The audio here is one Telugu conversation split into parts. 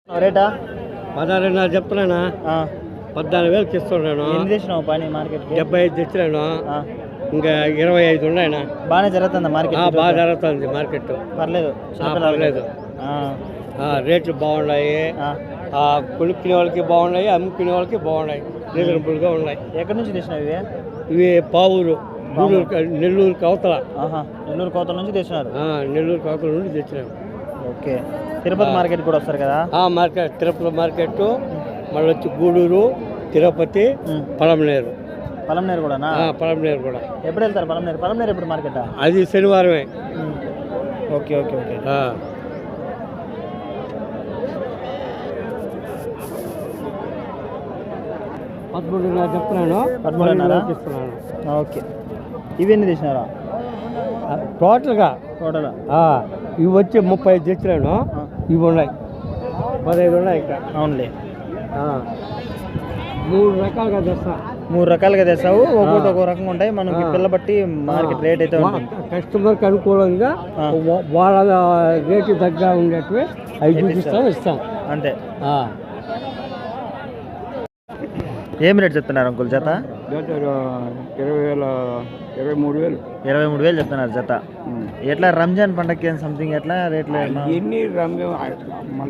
రేటా 16,500 చెప్తున్నానా 14,000కి ఇస్తున్నాను. ఎన్ని తెచ్చినావు పని మార్కెట్ 75 తెచ్చినాను. ఇంకా 25 ఉన్నాయన. బాగానే జరుగుతుందా మార్కెట్? బాగా జరుగుతుంది మార్కెట్. పర్లేదు పర్లేదు. రేట్లు బాగున్నాయి. కొనుక్కునే వాళ్ళకి బాగున్నాయి, అమ్ముకునే వాళ్ళకి బాగున్నాయి. రీజనబుల్గా ఉన్నాయి. ఎక్కడి నుంచి తెచ్చినావు ఇవి? ఇవి పావూరు, నెల్లూరు కవతల. నెల్లూరు కవతల నుంచి తెచ్చినారు. నెల్లూరు కవతల నుండి తెచ్చినాము. ఓకే. తిరుపతి మార్కెట్ కూడా వస్తారు కదా? మార్కెట్ తిరుపతి మార్కెట్, మళ్ళీ వచ్చి గూడూరు, తిరుపతి, పలమనేరు. పలమనేరు కూడా? పలమనేరు కూడా. ఎప్పుడు వెళ్తారు పలమనేరు? పలమనేరు ఎప్పుడు మార్కెట్? అది శనివారమే. Okay okay okay. 13,500 చెప్తున్నాను. 13,500 ఇస్తున్నాను. ఓకే. ఇవి ఎన్ని తెచ్చినారా టోటల్గా? టోటల్ ఇవి వచ్చి 35 తెచ్చినాను. ఇవి ఉన్నాయి 15 ఉన్నాయి ఇంకా. అవునులే. 3 రకాలుగా తెస్తా. 3 రకాలుగా తెస్తావు. ఒక్కొక్కటి ఒక్కో రకంగా ఉంటాయి. మనకి పిల్ల బట్టి మార్కెట్ రేట్ అయితే ఉంటుంది. కస్టమర్కి అనుకూలంగా వాళ్ళ రేటు తగ్గ ఉండేటివి అవి చూపిస్తాం, ఇస్తాం అంతే. ఏం రేట్ చెప్తున్నారు అంకుల్ జత? 23,000 చెప్తున్నారు జత. ఎట్లా రంజాన్ పండగకి సంథింగ్ ఎట్లా రేట్లు? ఎన్ని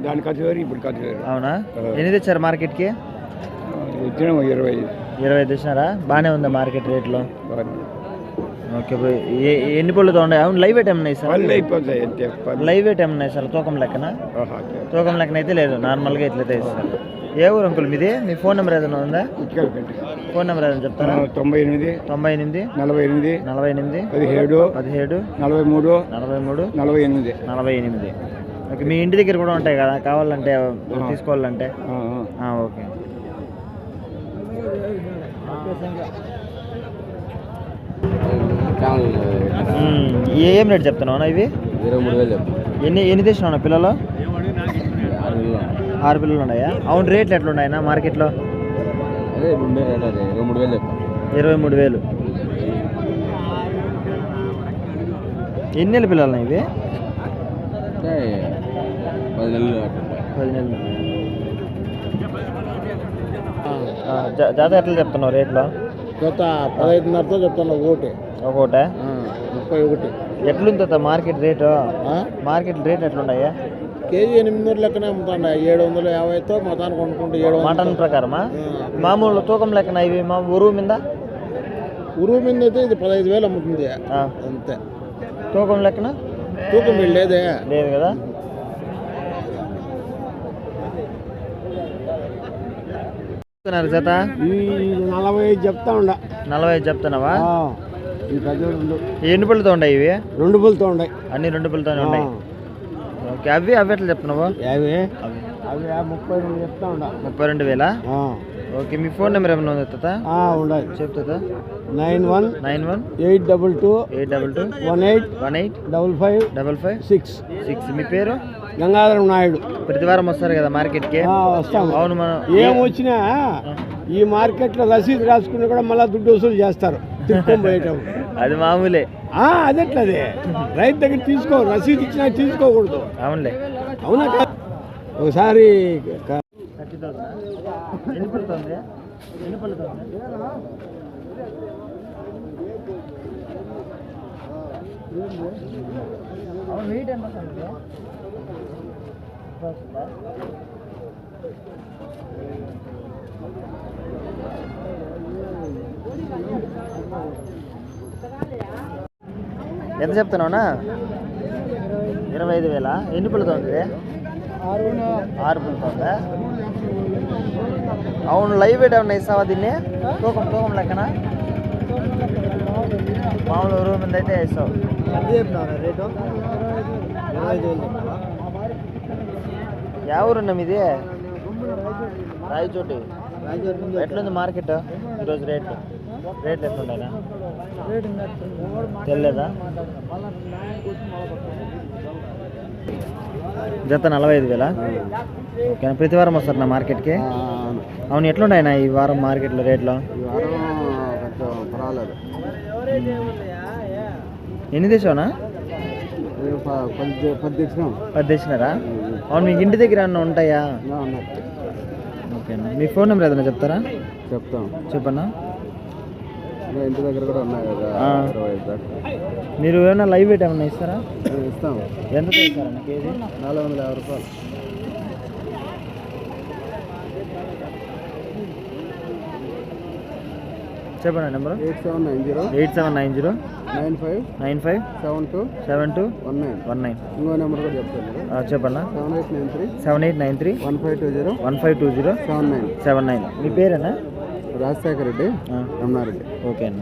దాని ఖర్చు వేరు, ఇప్పుడు ఖర్చు వేరు. అవునా? ఎన్ని తెచ్చారు మార్కెట్కి? 25 తెచ్చినారా? బాగానే ఉందా మార్కెట్ రేట్లో? ఓకే. ఎన్ని పళ్ళుతో ఉన్నాయి? అవును, లైవ్ వెయిట్ ఏమన్నా సార్? లైవ్ వెయిట్ ఏమన్నా సార్? తూకం లెక్కన? తూకం లెక్కన అయితే లేదు, నార్మల్గా ఇట్లయితే ఇస్తారు. ఏ ఊరు అంకుల్ మీది? మీ ఫోన్ నెంబర్ ఏదైనా ఉందా? ఫోన్ నెంబర్ ఏదైనా చెప్తారా? 98 98 48 17 43 48. ఓకే. మీ ఇంటి దగ్గర కూడా ఉంటాయి కదా కావాలంటే తీసుకోవాలంటే? ఓకే. ఏం రేట్ చెప్తున్నావు ఇవి? 23,000. ఎన్ని తెచ్చినావు పిల్లలు? 6 పిల్లలు ఉన్నాయా? అవును, రేట్లు ఎట్లున్నాయన్నా మార్కెట్లో? 23,000. ఎన్ని నెలల పిల్లలు ఇవి? 10 నెలలు. జాత ఎట్లా చెప్తున్నావు రేట్లో? జత 15,500తో చెప్తాను. ఒకటే 31. ఎట్లుంది మార్కెట్ రేటు? మార్కెట్ రేట్ ఎట్లున్నాయా? కేజీ 800 లెక్కనే అమ్ముతాండ. 750తో మొత్తానికి కొనుక్కుంటే 700. మటన్ ప్రకారమా? మామూలు తూకం లెక్కన ఇవి? మా ఉరువు మీద అయితే ఇది 15,000 అమ్ముతుంది అంతే. తూకం లెక్కన? తూకం లేదు కదా? జత 45 చెప్తా ఉండ. 45 చెప్తున్నావా? ఎన్ని పళ్ళుతో ఉన్నాయి ఇవి? 2 పళ్ళుతో ఉన్నాయి. అన్ని 2 పళ్ళుతోనే ఉన్నాయి. ఓకే. అవి ఎట్లా చెప్తున్నావు? అవి 32 చెప్తా ఉండ. 32,000. ఓకే. మీ ఫోన్ నెంబర్ ఏమైనా ఉంది తాత? ఉండాలి, చెప్తా. 91 822 18 55 6. మీ పేరు? గంగాధరం నాయుడు. ప్రతి వారం వస్తారు కదా మార్కెట్కి? వస్తాం. అవును. మనం ఏం వచ్చినా ఈ మార్కెట్లో రసీదు రాసుకుని కూడా మళ్ళీ దుడ్డు వసూలు చేస్తారు తిప్పుకొని పోయేటప్పుడు. అది మామూలే. అదెట్లదే? రైతు దగ్గర రసీదు ఇచ్చినా తీసుకోకూడదు. అవునులే. అవునా? ఒకసారి ఎన్ని పడుతుంది? అవును, వెయిట్ ఎంత? ఎంత చెప్తున్నావునా? 25,000. ఎన్ని పళ్ళుతో ఉంది? 6 పళ్ళుతుందా? అవును, లైవ్ వెయిట్ ఏమన్నా ఇస్తావా దీన్ని? తూకం లెక్కన? మామూలు రూమ్ మీద అయితే ఇస్తావు. రేటు 25,000. యా ఊరున్నా మీది? రాయచోటి. ఎట్లుంది మార్కెట్ ఈరోజు? రేట్లు ఎట్లుంటాయినా తెలియదా? జత 45,000. ఓకే. ప్రతి వారం వస్తారు నా మార్కెట్కి? అవును. ఎట్లున్నాయినా ఈ వారం మార్కెట్లో రేట్లు? ఎన్ని తెచ్చావునా? 10 తెచ్చినారా? అవును మీకు ఇంటి దగ్గర ఏమన్నా ఉంటాయా? ఓకే అన్న. మీ ఫోన్ నెంబర్ ఏదైనా చెప్తారా? చెప్తాం. చెప్పన్నా. ఇంటి దగ్గర కూడా ఉన్నాయి కదా. మీరు ఏమైనా లైవ్ వెయిట్ ఏమన్నా ఇస్తారా? ఇస్తాం. ఎంత ఇస్తారన్న కేజీ? 450 రూపాయలు. చెప్పండి నెంబరు. 8790 95 72 19. ఇంకో నెంబర్ కూడా చెప్తాను. చెప్పన్నా. 7893 1520 79. మీ పేరేనా? రాజశేఖర్ రెడ్డి, రమణారెడ్డి. ఓకే అన్న.